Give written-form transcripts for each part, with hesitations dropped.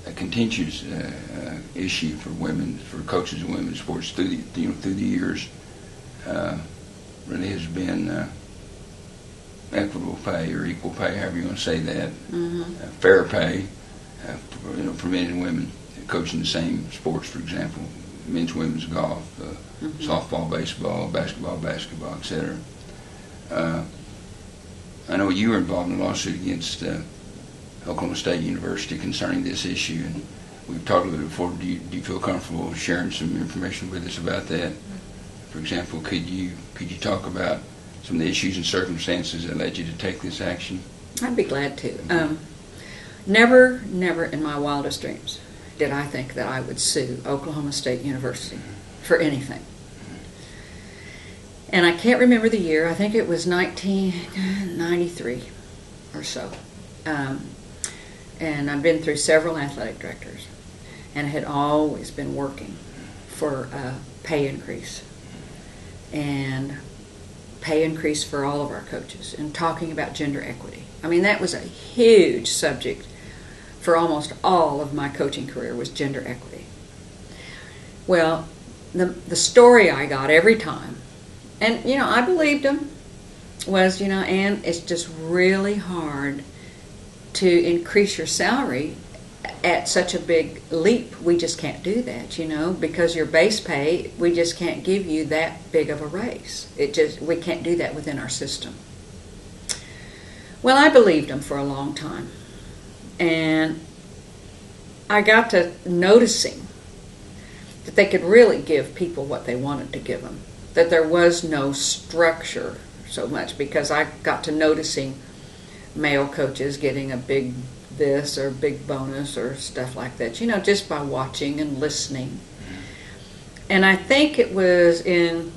a contentious issue for coaches of women's sports through the years. Really has been equitable pay or equal pay, however you want to say that, fair pay for men and women coaching the same sports. For example, men's, women's golf, softball, baseball, basketball, etc. I know you were involved in a lawsuit against Oklahoma State University concerning this issue, and we've talked a little bit before. Do you feel comfortable sharing some information with us about that? For example, could you talk about some of the issues and circumstances that led you to take this action? I'd be glad to. Never in my wildest dreams did I think that I would sue Oklahoma State University for anything. And I can't remember the year. I think it was 1993 or so. And I've been through several athletic directors and had always been working for a pay increase. And pay increase for all of our coaches and talking about gender equity. I mean, that was a huge subject for almost all of my coaching career, was gender equity. Well, the story I got every time, and I believed them, was and it's just really hard to increase your salary at such a big leap. We just can't do that, because your base pay, we just can't give you that big of a raise. We can't do that within our system. Well, I believed them for a long time. And I got to noticing that they could really give people what they wanted to give them. That there was no structure so much, because I got to noticing male coaches getting a big this or big bonus or stuff like that, just by watching and listening. And I think it was in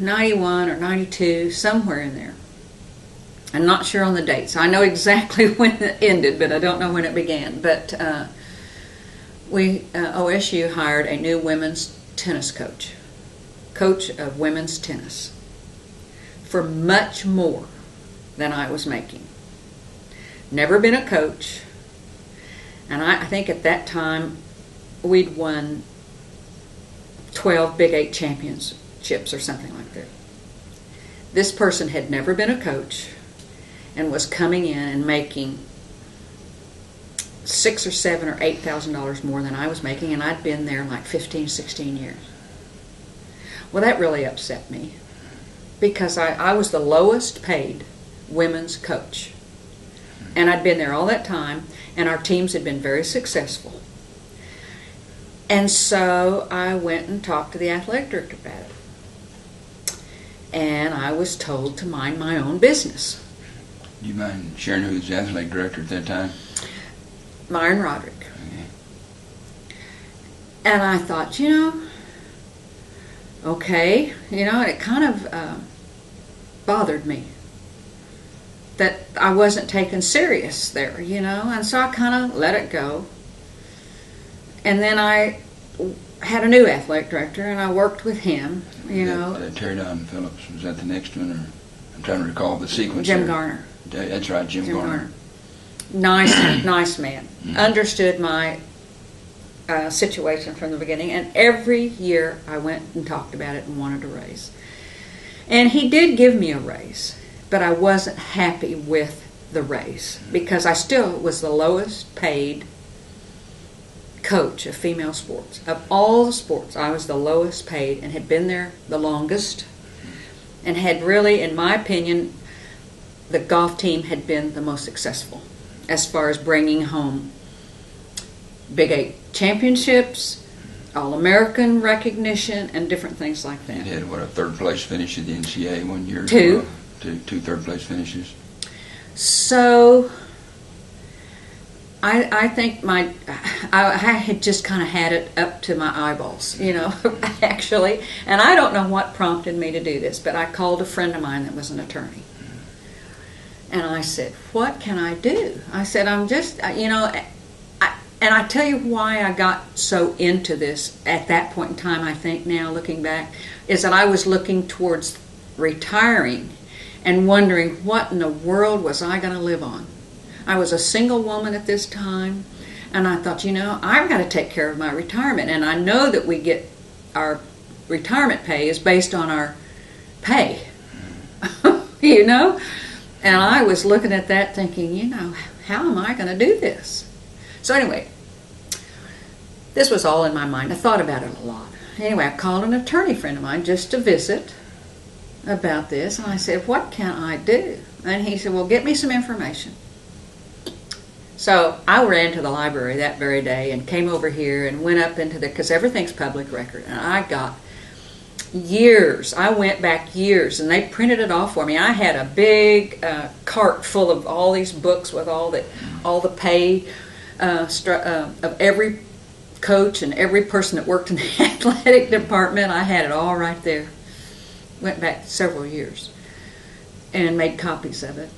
91 or 92, somewhere in there. I'm not sure on the dates. I know exactly when it ended, but I don't know when it began. But OSU hired a new women's tennis coach of women's tennis, for much more than I was making. Never been a coach, and I think at that time we'd won 12 Big 8 championships or something like that. This person had never been a coach and was coming in and making $6,000 or $7,000 or $8,000 more than I was making, and I'd been there like 15, 16 years. Well, that really upset me, because I was the lowest paid women's coach. And I'd been there all that time, and our teams had been very successful. And so I went and talked to the athletic director about it. And I was told to mind my own business. Do you mind sharing who was the athletic director at that time? Myron Roderick. Okay. And I thought, okay, and it kind of bothered me that I wasn't taken serious there, and so I kind of let it go. And then I had a new athletic director, and I worked with him, Terry Don Phillips, was that the next one, or I'm trying to recall the sequence. Jim Garner. That's right, Jim Garner. Nice man. Mm-hmm. Understood my situation from the beginning, and every year I went and talked about it and wanted a raise. And he did give me a raise, but I wasn't happy with the raise, because I still was the lowest paid coach of female sports. Of all the sports, I was the lowest paid and had been there the longest, and had really, in my opinion, the golf team had been the most successful as far as bringing home Big 8 championships, All-American recognition, and different things like that. You had, a third-place finish at the NCAA one year? Two third-place finishes. So I think I had just kind of had it up to my eyeballs, actually. And I don't know what prompted me to do this, but I called a friend of mine that was an attorney. And I said, what can I do? I said, I'm just, and I tell you why I got so into this at that point in time, I think now looking back, is that I was looking towards retiring and wondering what in the world was I going to live on. I was a single woman at this time, and I thought, I've got to take care of my retirement. And I know that we get our retirement pay is based on our pay, And I was looking at that thinking, how am I going to do this? So anyway, this was all in my mind. I thought about it a lot. Anyway, I called an attorney friend of mine just to visit about this, and I said, what can I do? And he said, well, get me some information. So I ran to the library that very day and came over here and went up into because everything's public record, and I got years. I went back years, and they printed it off for me. I had a big cart full of all these books with all the pay of every coach and every person that worked in the athletic department. I had it all right there. Went back several years and made copies of it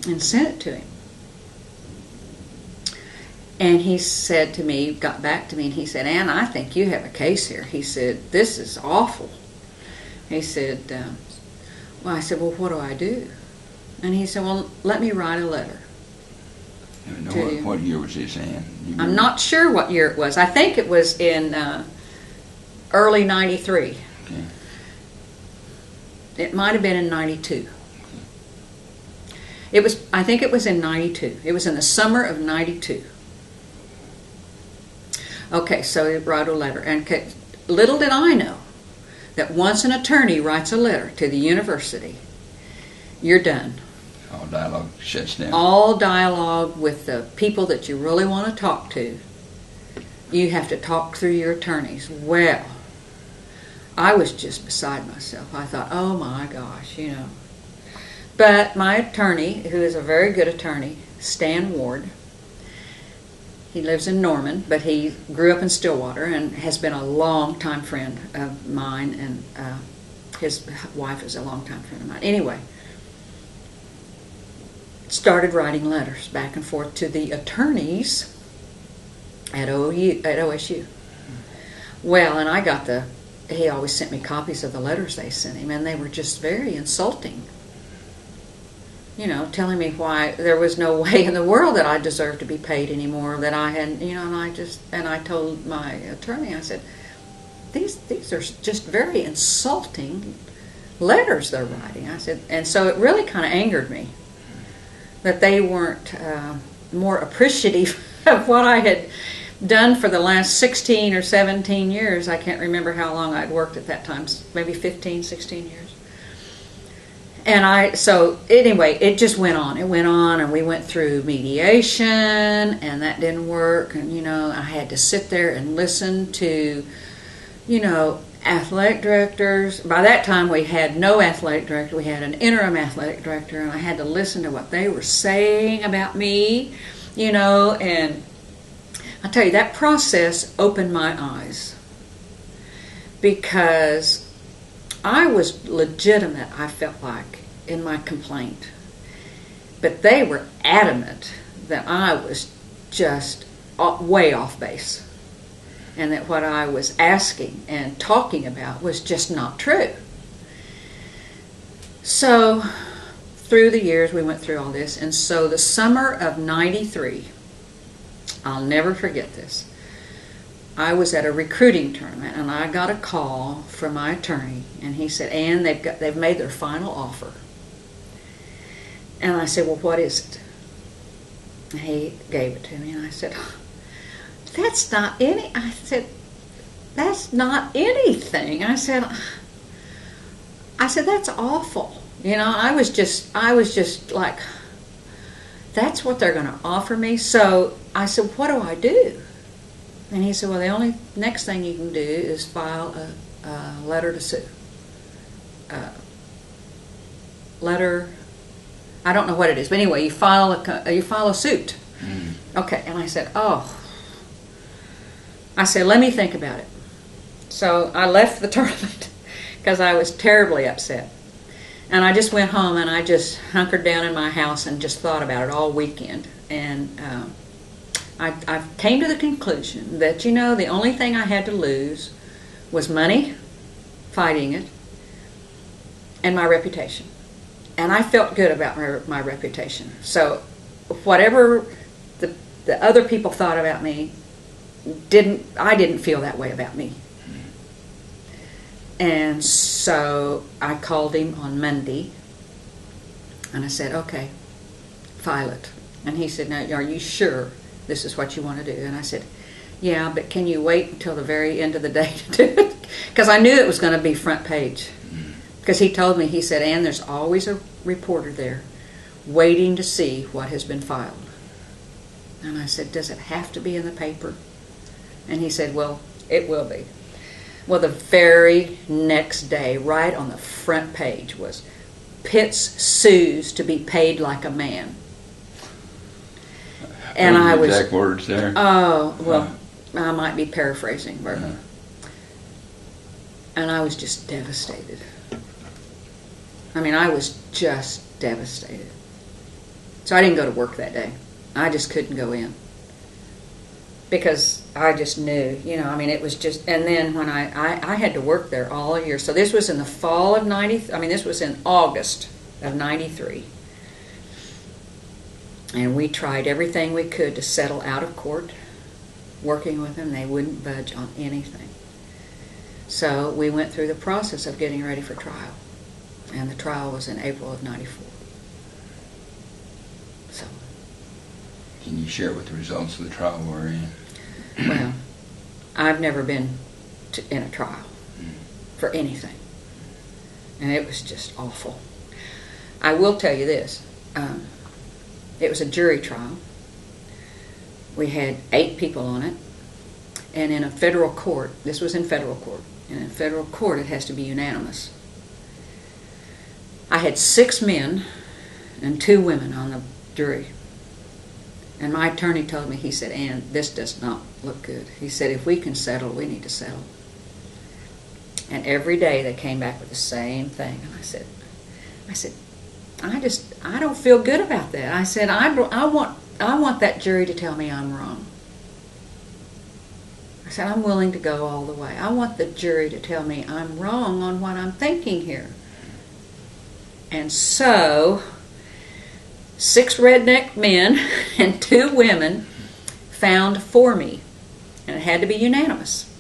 and sent it to him. And he said to me, got back to me, and he said, Ann, I think you have a case here. He said, this is awful. He said, I said, well, what do I do? And he said, well, let me write a letter. What year was this, Ann? I'm not sure what year it was. I think it was in early 93. Okay. It might have been in 92. I think it was in 92. It was in the summer of 92. Okay, so he wrote a letter. And little did I know that once an attorney writes a letter to the university, you're done. All dialogue shuts down. All dialogue with the people that you really want to talk to, you have to talk through your attorneys. Well, I was just beside myself. I thought, oh my gosh, But my attorney, who is a very good attorney, Stan Ward, he lives in Norman, but he grew up in Stillwater and has been a long-time friend of mine, and his wife is a long-time friend of mine. Anyway, started writing letters back and forth to the attorneys at OSU. Well, and I got he always sent me copies of the letters they sent him, and they were just very insulting. Telling me why there was no way in the world that I deserved to be paid anymore, that I hadn't, and I told my attorney, I said, these are just very insulting letters they're writing. I said, and so it really kind of angered me that they weren't more appreciative of what I had done for the last 16 or 17 years. I can't remember how long I'd worked at that time, maybe 15, 16 years. And so anyway, it just went on. It went on, and we went through mediation, and that didn't work. And, I had to sit there and listen to, athletic directors. By that time, we had no athletic director. We had an interim athletic director, and I had to listen to what they were saying about me, and I tell you, that process opened my eyes, because I was legitimate, I felt like, in my complaint. But they were adamant that I was just way off base, and that what I was asking and talking about was just not true. So through the years we went through all this, and so the summer of 93, I'll never forget this. I was at a recruiting tournament, and I got a call from my attorney, and he said, Ann, they've made their final offer. And I said, well, what is it? And he gave it to me, and I said, that's not anything. I said, that's awful. I was just like, that's what they're going to offer me. So I said, what do I do? And he said, well, the only next thing you can do is file a letter to sue. I don't know what it is, but anyway, you file a suit. Mm. Okay, and I said, let me think about it. So I left the tournament because I was terribly upset. And I just went home, and I just hunkered down in my house and just thought about it all weekend. And I came to the conclusion that, the only thing I had to lose was money, fighting it, and my reputation. And I felt good about my reputation. So whatever the other people thought about me, I didn't feel that way about me. And so I called him on Monday, and I said, okay, file it. And he said, now, are you sure this is what you want to do? And I said, yeah, but can you wait until the very end of the day to do it? Because I knew it was going to be front page. Because he told me, he said, Ann, there's always a reporter there waiting to see what has been filed. And I said, does it have to be in the paper? And he said, well, it will be. Well, the very next day, right on the front page, was Pitts sues to be paid like a man. And I was exact words there. Oh, well, I might be paraphrasing, but and I was just devastated. I mean, I was just devastated. So I didn't go to work that day. I just couldn't go in. Because I just knew, I mean, it was just, and then when I had to work there all year. So this was in the fall of this was in August of 93. And we tried everything we could to settle out of court, working with them. They wouldn't budge on anything. So we went through the process of getting ready for trial. And the trial was in April of 94. So. Can you share what the results of the trial were in? Well, I've never been in a trial for anything. And it was just awful. I will tell you this. It was a jury trial. We had 8 people on it. And in a federal court, this was in federal court, and in federal court it has to be unanimous. I had 6 men and 2 women on the jury. And my attorney told me, he said, Ann, this does not look good. He said, if we can settle, we need to settle. And every day they came back with the same thing. And I said, I don't feel good about that. I said, I want that jury to tell me I'm wrong. I said, I'm willing to go all the way. I want the jury to tell me I'm wrong on what I'm thinking here. And so 6 redneck men and 2 women found for me. And it had to be unanimous.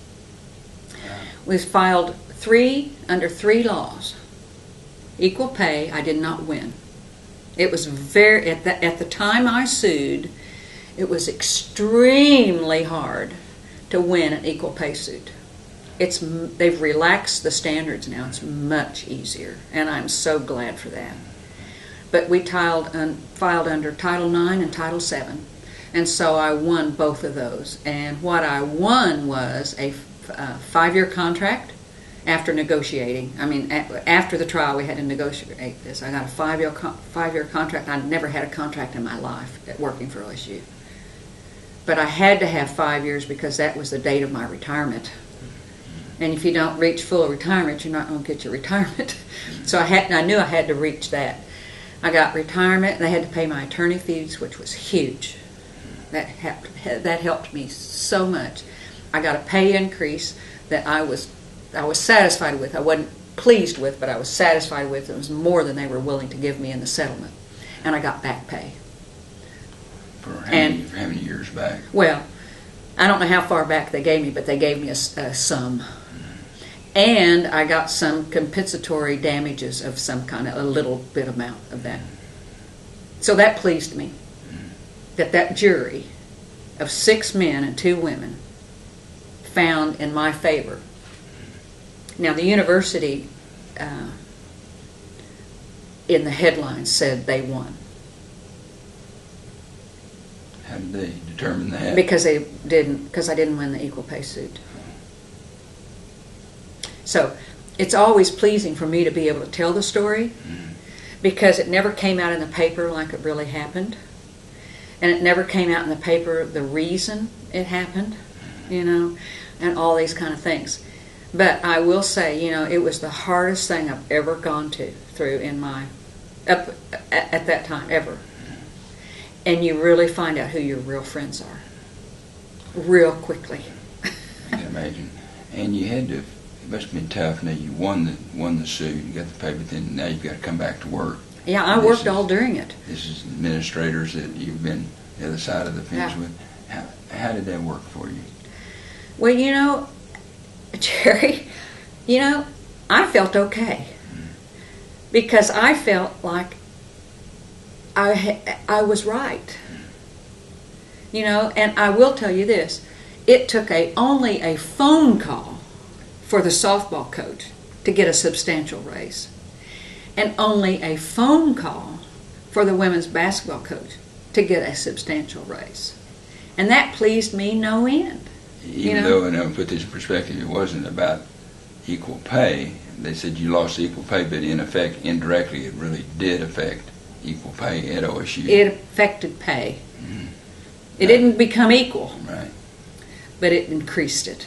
We filed under 3 laws. Equal pay, I did not win. It was at the time I sued, it was extremely hard to win an equal pay suit. They've relaxed the standards now. It's much easier, and I'm so glad for that. But we filed under Title IX and Title VII, and so I won both of those. And what I won was a 5-year contract after negotiating. I mean, after the trial, we had to negotiate this. I got a 5-year contract. I'd never had a contract in my life at working for OSU. But I had to have 5 years because that was the date of my retirement. And if you don't reach full retirement, you're not going to get your retirement. So I knew I had to reach that. I got retirement, and they had to pay my attorney fees, which was huge. That helped me so much. I got a pay increase that I was satisfied with. I wasn't pleased with, but I was satisfied with. It was more than they were willing to give me in the settlement. And I got back pay. For how many years back? Well, I don't know how far back they gave me, but they gave me a sum. And I got some compensatory damages of some kind, a little bit amount of that. So that pleased me. That jury of 6 men and 2 women found in my favor. Now the university in the headlines said they won. How did they determine that? Because I didn't win the equal pay suit. So it's always pleasing for me to be able to tell the story because it never came out in the paper like it really happened. And it never came out in the paper the reason it happened, and all these kind of things. But I will say, it was the hardest thing I've ever gone through in my, at that time, ever. And you really find out who your real friends are real quickly. I can imagine. And you had to, it must have been tough. Now you won the suit, you got the pay, but then now you've got to come back to work. Yeah, I worked all during it. This is administrators that you've been the other side of the fence with. How did that work for you? Well, you know, Jerry, you know, I felt okay because I felt like I was right. You know, and I will tell you this, it took only a phone call for the softball coach to get a substantial raise, and only a phone call for the women's basketball coach to get a substantial raise. And that pleased me no end. Even though, and I'll put this in perspective, it wasn't about equal pay. They said you lost equal pay, but in effect, indirectly, it really did affect equal pay at OSU. It affected pay. Mm-hmm. It didn't become equal. Right. But it increased it.